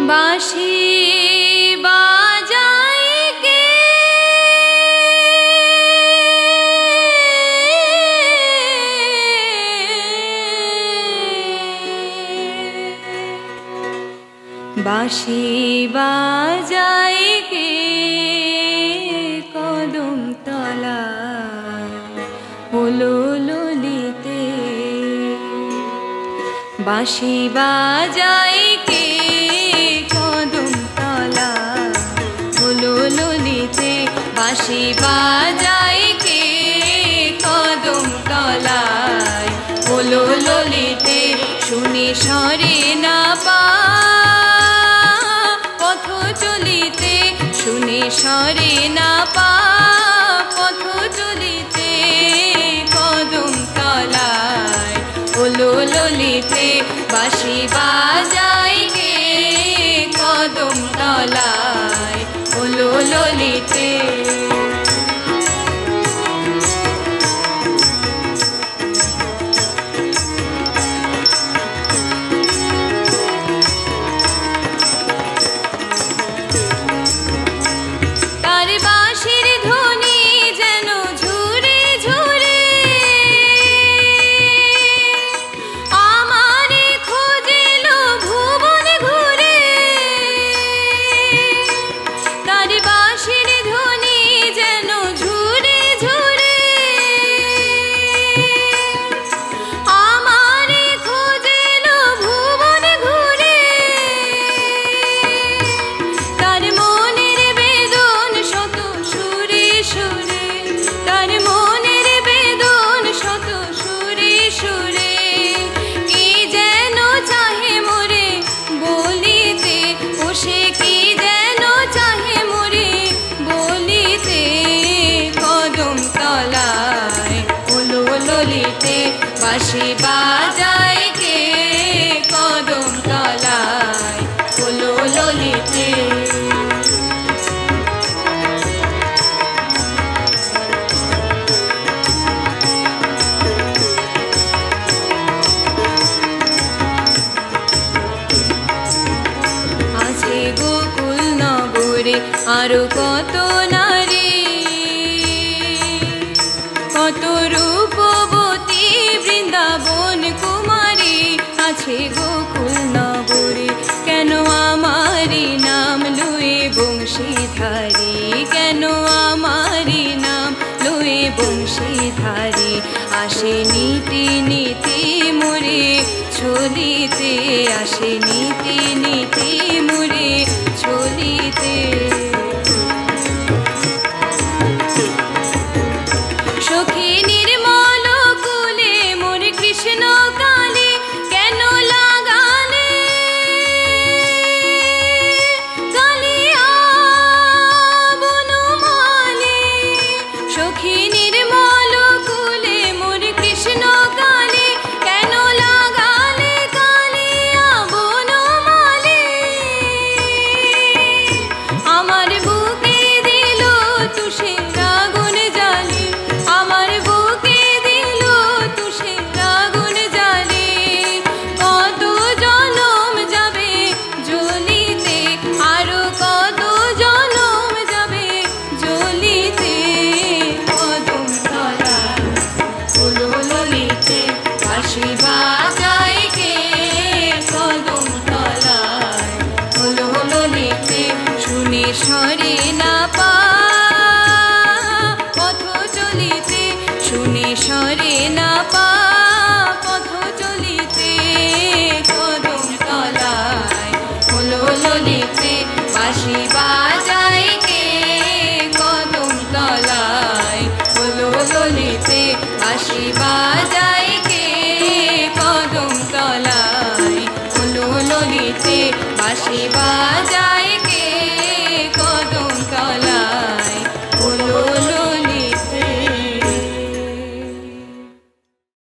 বাঁশি বাজায় কে বাঁশি বাজায় কে কদম তলায় হলো ললিতে বাঁশি বাজায় কে কদম তলায় হলো ললিতে বাঁশি বাজায় কে কদম তলায় হলো ললিতে শুনে সরে না পা পথ চলিতে শুনে সরে না পা পথ চলিতে কদম তলায় হলো ললিতে বাঁশি বাজায় কে কদম তলায় হলো ললিতে বাঁশি বাজায় কে কদম তলায় হলো ললিতে আছে গোকুল নগরে আরো কত নারী কত রূপবতী বৃন্দাবন কুমারী আছে গোকুল নগরে কেন আমারি নাম লুয়ে বংশীধারী কেন আমারি নাম লুয়ে বংশীধারী আসে নীতি নীতি মোরে চলিতে আসে নীতি নীতি মোরে চলিতে সখী নির্মল কুলে মোর কৃষ্ণ কালে কেন লাগালে কালিয়া বনমালে সখী নির্মল কুলে মোর কৃষ্ণ কালে কেন লাগালে কালিয়া বনমালে আমার বুকে দিল তুষের আগুন জ্বালে আমার বুকে দিল তুষের আগুন জ্বালে কত জনম যাবে জ্বলিতে আরো কত জনম যাবে জ্বলিতে কদম তলায় হলো ললিতে বাঁশি বাজায় কে কদম তলায় হলো ললিতে শুনে সরে না পা পথ চলিতে শুনে সরে না পা পথ চলিতে কদম তলায় হলো ললিতে বাঁশি বাজায় কে কদম তলায় হলো ললিতে বাঁশি বাজায় কে কদম তলায় হলো ললিতে বাঁশি বাজায় কে কদম তলায়